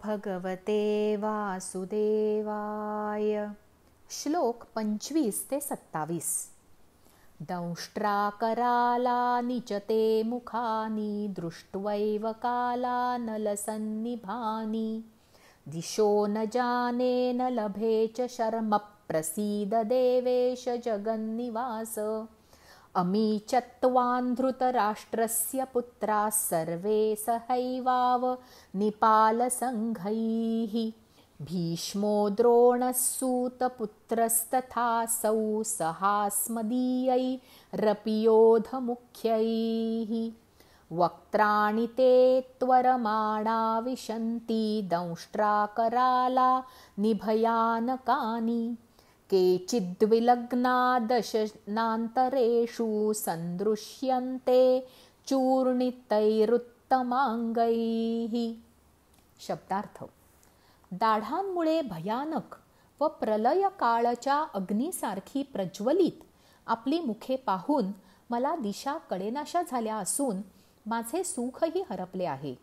भगवते वासुदेवाय. श्लोक 25 ते 27. दंष्ट्राकरालानि च ते मुखानि दृष्ट्वैव कालानलसन्निभानि. दिशो न जाने न लभे च शर्म प्रसीद देवेश जगन्निवास. अमी च त्वां धृतराष्ट्रस्य पुत्राः सर्वे सहैवाव निपालसङ्घैः. भीष्मो द्रोणः सूतपुत्रस्तथासौ सहास्मदीयैरपि योधमुख्यैः. वक्त्राणि ते त्वरमाणा विशन्ति दंष्ट्राकराला निभयानकानि. केचिद्विलग्ना दशनान्तरेषु सन्दृश्यन्ते चूर्णितैरुत्तमांगैः. शब्दार्थ. दाढांमुळे भयानक व प्रलय काळच्या अग्नीसारखी प्रज्वलित आपली मुखे पाहून मला दिशा कळेनाशा झाल्या असून माझे सुखही हरपले आहे.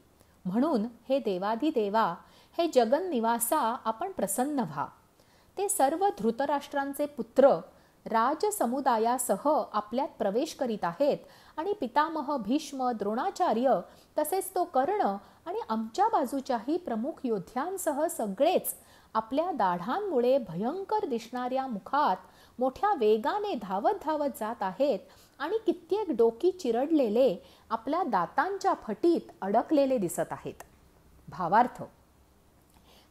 म्हणून हे देवाधिदेवा, हे जगन्निवासा, आपण प्रसन्न व्हा. ते सर्व धृतराष्ट्रांचे पुत्र राजसमुदायासह आपल्यात प्रवेश करीत आहेत आणि पितामह भीष्म, द्रोणाचार्य तसेच तो कर्ण आणि आमच्या बाजूच्याही प्रमुख योद्ध्यांसह सगळेच आपल्या दाढांमुळे भयंकर दिसणाऱ्या मुखात मोठ्या वेगाने धावत धावत जात आहेत आणि कित्येक डोकी चिरडलेले आपल्या दातांच्या फटीत अडकलेले दिसत आहेत. भावार्थ.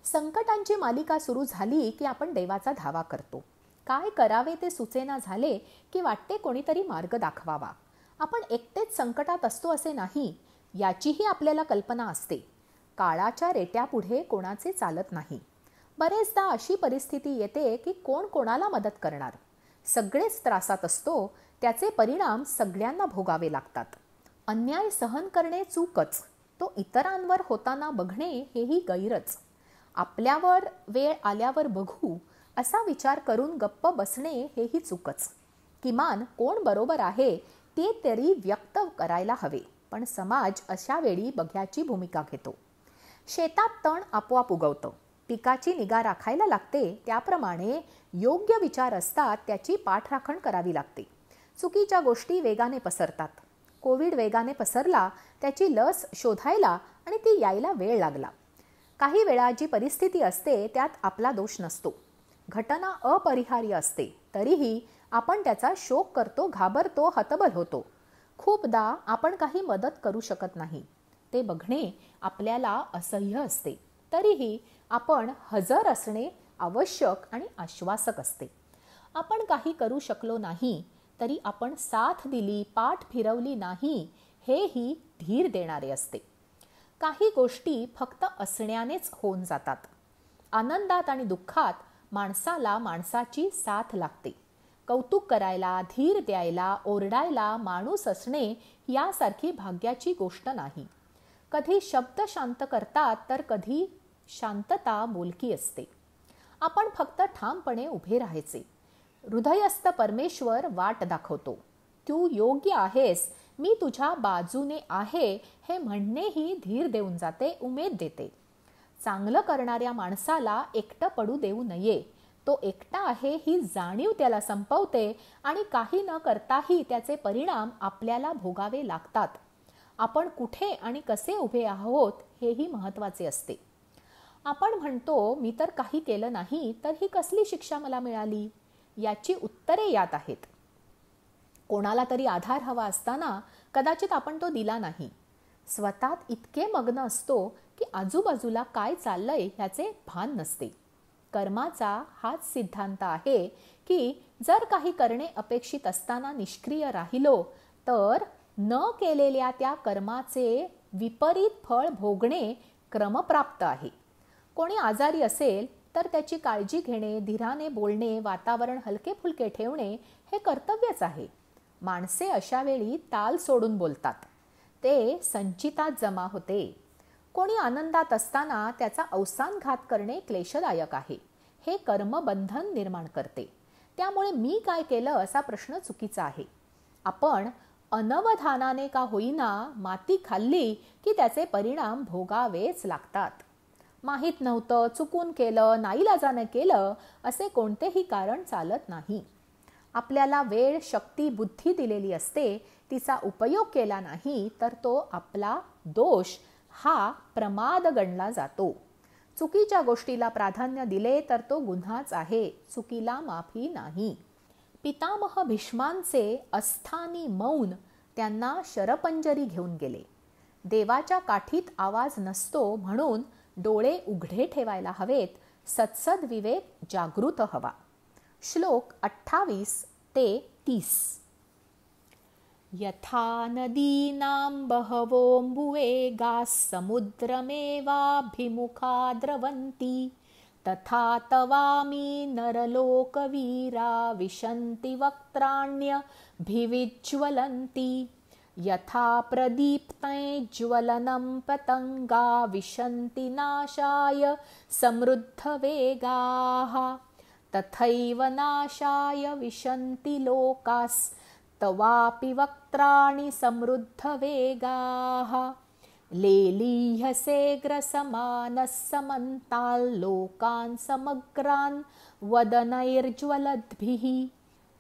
संकटांची मालिका सुरू झाली की आपण देवाचा धावा करतो. काय करावे ते सुचेना झाले की वाटते कोणीतरी मार्ग दाखवावा. आपण एकटेच संकटात असतो असे नाही, याचीही आपल्याला कल्पना असते. काळाच्या रेट्यापुढे कोणाचे चालत नाही. बरेचदा अशी परिस्थिती येते की कोण कोणाला मदत करणार. सगळेच त्रासात असतो, त्याचे परिणाम सगळ्यांना भोगावे लागतात. अन्याय सहन करणे चूकच, तो इतरांवर होताना बघणे हेही गैरच. आपल्यावर वेळ आल्यावर बघू असा विचार करून गप्प बसणे हेही चूकच. किमान कोण बरोबर आहे ते तरी व्यक्त करायला हवे, पण समाज अशा वेळी बघ्याची भूमिका घेतो. शेतात तण आपोआप उगवतं, पिकाची निगा राखायला लागते, त्याप्रमाणे योग्य विचार असतात त्याची पाठराखण करावी लागते. चुकीच्या गोष्टी वेगाने पसरतात. कोविड वेगाने पसरला, त्याची लस शोधायला आणि ती यायला वेळ लागला. काही वेळा जी परिस्थिती असते त्यात आपला दोष नसतो. घटना अपरिहार्य असते, तरीही आपण त्याचा शोक करतो, घाबरतो, हतबल होतो. खूपदा आपण काही मदत करू शकत नाही. ते बघणे आपल्याला असह्य असते, तरीही आपण हजर असणे आवश्यक आणि आश्वासक असते. आपण काही करू शकलो नाही तरी आपण साथ दिली, पाठ फिरवली नाही, हेही धीर देणारे असते. काही गोष्टी फक्त असण्यानेच होऊन जातात. आनंदात आणि दुःखात माणसाला माणसाची साथ लागते. कौतुक करायला, धीर द्यायला, ओरडायला माणूस असणे यासारखी भाग्याची गोष्ट नाही. कधी शब्द शांत करतात तर कधी शांतता बोलकी असते. आपण फक्त ठामपणे उभे राहायचे. हृदयस्थ परमेश्वर वाट दाखवतो. तू योग्य आहेस, मी तुझ्या बाजूने आहे हे म्हणणेही धीर देऊन जाते, उमेद देते. चांगलं करणाऱ्या माणसाला एकटं पडू देऊ नये. तो एकटा आहे ही जाणीव त्याला संपवते आणि काही न करताही त्याचे परिणाम आपल्याला भोगावे लागतात. आपण कुठे आणि कसे उभे आहोत हेही महत्त्वाचे असते. आपण म्हणतो, मी तर काही केलं नाही तर ही कसली शिक्षा मला मिळाली. याची उत्तरे यात आहेत. कोणाला तरी आधार हवा असताना कदाचित आपण तो दिला नाही. स्वतःत इतके मग्न असतो की आजूबाजूला काय चाललंय ह्याचे भान नसते. कर्माचा हाच सिद्धांत आहे की जर काही करणे अपेक्षित असताना निष्क्रिय राहिलो तर न केलेल्या त्या कर्माचे विपरीत फळ भोगणे क्रमप्राप्त आहे. कोणी आजारी असेल तर त्याची काळजी घेणे, धीराने बोलणे, वातावरण हलके फुलके ठेवणे हे कर्तव्यच आहे. माणसे अशा वेळी ताल सोडून बोलतात, ते संचितात जमा होते. कोणी आनंदात असताना त्याचा अवसानघात करणे क्लेशदायक आहे. हे कर्मबंधन निर्माण करते. त्यामुळे मी काय केलं असा प्रश्न चुकीचा आहे. आपण अनवधानाने का होईना माती खाल्ली की त्याचे परिणाम भोगावेच लागतात. माहीत नव्हतं, चुकून केलं, नाईलाजाने केलं असे कोणतेही कारण चालत नाही. आपल्याला वेळ, शक्ती, बुद्धी दिलेली असते, तिचा उपयोग केला नाही तर तो आपला दोष हा प्रमाद गणला जातो. चुकीच्या गोष्टीला प्राधान्य दिले तर तो गुन्हाच आहे, चुकीला माफी नाही. पितामह भीष्मांचे अस्थानी मौन त्यांना शरपंजरी घेऊन गेले. देवाच्या काठीत आवाज नसतो म्हणून डोळे उघडे ठेवायला हवेत, सत्सद विवेक जागृत हवा. श्लोक 28 ते 30. यथा नदीनां बहवोऽम्बुवेगाः समुद्रमेवाभिमुखा द्रवन्ति तथा तवामी नरलोकवीरा विशन्ति वक्त्राण्यभिविज्वलन्ति यथा प्रदीप्ते ज्वलनं पतंगा विशन्ति नाशाय समृद्धवेगाः तथैव नाशाय विशन्ति लोकास्तवापि वक्त्राणि समृद्धवेगाः लेलीहसे ग्रसमानः समन्ताल्लोकान् समग्रान् वदनैर्ज्वलद्भिः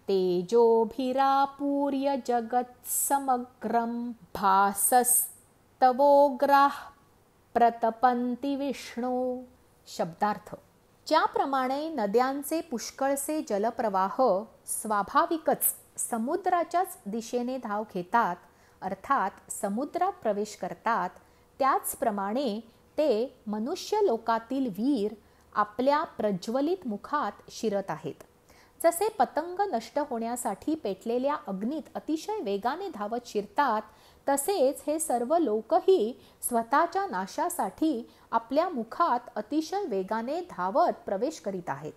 तेजोभिरापूर्य जगत्समग्रं भासस्तवोग्राः प्रतपन्ति विष्णू. शब्दार्थ. ज्याप्रमाणे नद्यांचे पुष्कळसे जलप्रवाह स्वाभाविकच समुद्राच्याच दिशेने धाव घेतात, अर्थात समुद्रात प्रवेश करतात, त्याचप्रमाणे ते मनुष्य लोकातील वीर आपल्या प्रज्वलित मुखात शिरत आहेत. जसे पतंग नष्ट होण्यासाठी पेटलेल्या अग्नीत अतिशय वेगाने धावत शिरतात, तसेच हे सर्व लोकही स्वतःच्या नाशासाठी आपल्या मुखात अतिशय वेगाने धावत प्रवेश करीत आहेत.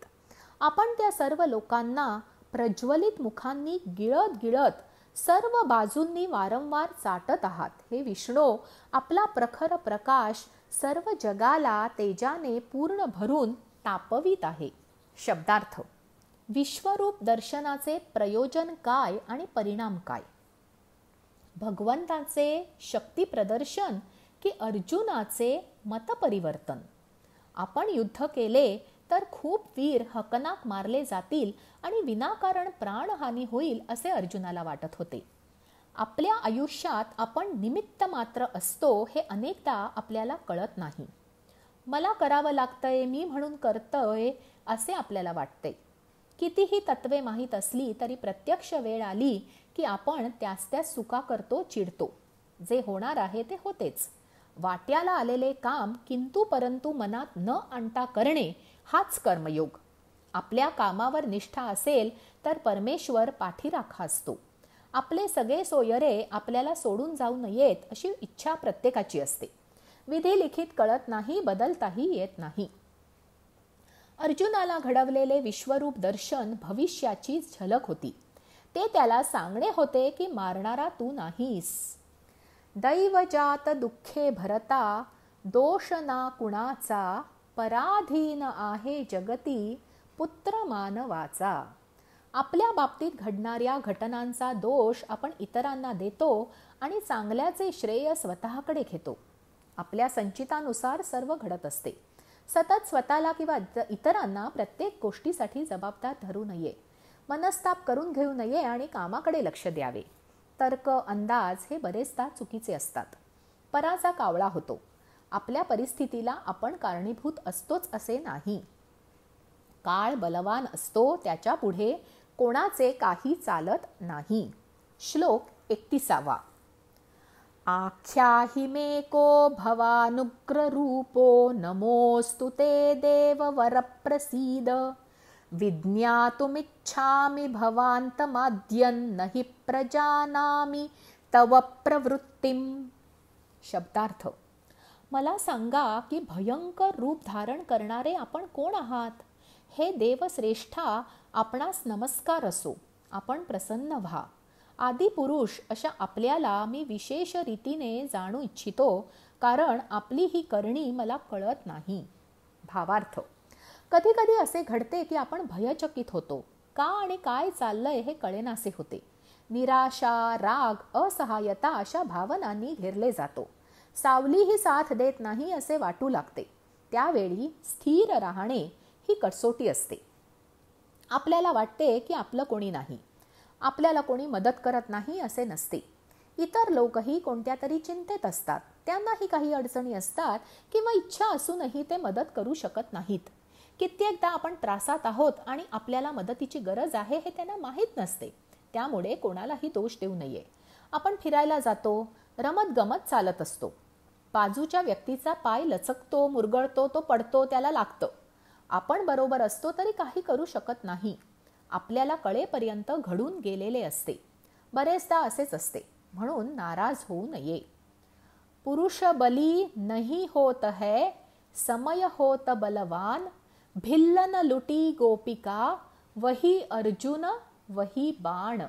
आपण त्या सर्व लोकांना प्रज्वलित मुखांनी गिळत गिळत सर्व बाजूंनी वारंवार चाटत आहात. हे विष्णू, आपला प्रखर प्रकाश सर्व जगाला तेजाने पूर्ण भरून तापवित आहे. शब्दार्थ. विश्वरूप दर्शनाचे प्रयोजन काय आणि परिणाम काय? भगवंताचे शक्ती प्रदर्शन की अर्जुनाचे मतपरिवर्तन? आपण युद्ध केले तर खूप वीर हकनाक मारले जातील आणि विनाकारण प्राणहानी होईल असे अर्जुनाला वाटत होते. आपल्या आयुष्यात आपण निमित्त मात्र असतो हे अनेकदा आपल्याला कळत नाही. मला करावं लागतंय, मी म्हणून करतोय असे आपल्याला वाटते. कितीही तत्वे माहीत असली तरी प्रत्यक्ष वेळ आली की आपण त्याच चुका करतो, चिडतो. जे होणार आहे ते होतेच. वाट्याला आलेले काम किंतु परंतु मनात न आणता करणे हाच कर्मयोग. आपल्या कामावर निष्ठा असेल तर परमेश्वर पाठीराखा असतो. आपले सगळे सोयरे आपल्याला सोडून जाऊ नयेत अशी इच्छा प्रत्येकाची असते. विधी लिखित कळत नाही, बदलताही येत नाही. अर्जुनाला घडवलेले विश्वरूप दर्शन भविष्याची झलक होती. ते त्याला सांगणे होते की मारणारा तू नाहीस. दैवजात दुःखे भरता दोष ना कुणाचा, पराधीन आहे जगती पुत्र मानवाचा. आपल्या बाबतीत घडणाऱ्या घटनांचा दोष आपण इतरांना देतो आणि चांगल्याचे श्रेय स्वतःकडे घेतो. आपल्या संचितानुसार सर्व घडत असते. सतत स्वतःला किंवा इतरांना प्रत्येक गोष्टीसाठी जबाबदार धरू नये. मनस्ताप करून घेऊ नये आणि कामाकडे लक्ष द्यावे. तर्क, अंदाज हे बरेचदा चुकीचे असतात. पराचा कावळा होतो. आपल्या परिस्थितीला आपण कारणीभूत असतोच असे नाही. काळ बलवान असतो, त्याच्या पुढे कोणाचे काही चालत नाही. श्लोक 31. आख्याहि मे को भवानुग्र रूपो नमोस्तु ते देव वरप्रसीद विज्ञातुमिच्छामि भवान्तमाद्यं नहि प्रजानामि तव प्रवृत्तिम. शब्दार्थ. मला सांगा की भयंकर रूप धारण करणारे आपण कोण आहात? हे देवश्रेष्ठा, आपणास नमस्कार असो. आपण प्रसन्न व्हा. आदिपुरुष अशा आपल्याला मी विशेष रीतीने जाणू इच्छितो, कारण आपली ही करणी मला कळत नाही. भावार्थ. कधी कधी असे घडते की आपण भयचकित होतो. का आणि काय चाललंय हे कळेनासे होते. निराशा, राग, असहाय्यता अशा भावनांनी घेरले जातो. सावलीही साथ देत नाही असे वाटू लागते. त्यावेळी स्थिर राहणे ही कसोटी असते. आपल्याला वाटते की आपलं कोणी नाही, आपल्याला कोणी मदत करत नाही असे नसते. इतर लोकही कोणत्या तरी चिंतेत असतात, त्यांनाही काही अडचणी असतात किंवा इच्छा असूनही ते मदत करू शकत नाहीत. कित्येकदा आपण त्रासात आहोत आणि आपल्याला मदतीची गरज आहे हे त्यांना माहीत नसते. त्यामुळे कोणालाही दोष देऊ नये. आपण फिरायला जातो, रमत गमत चालत असतो. बाजूच्या व्यक्तीचा पाय लचकतो, मुरगळतो, तो पडतो, त्याला लागतं. आपण बरोबर असतो तरी काही करू शकत नाही. आपल्याला कळेपर्यंत घडून गेलेले असते. बरेचदा असेच असते. म्हणून नाराज होऊ नये. पुरुष बली नहीं होत है, समय होत बलवान, भिल्लन लुटी गोपिका, वही अर्जुन वही बाण.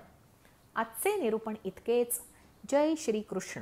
आजचे निरूपण इतकेच. जय श्री कृष्ण.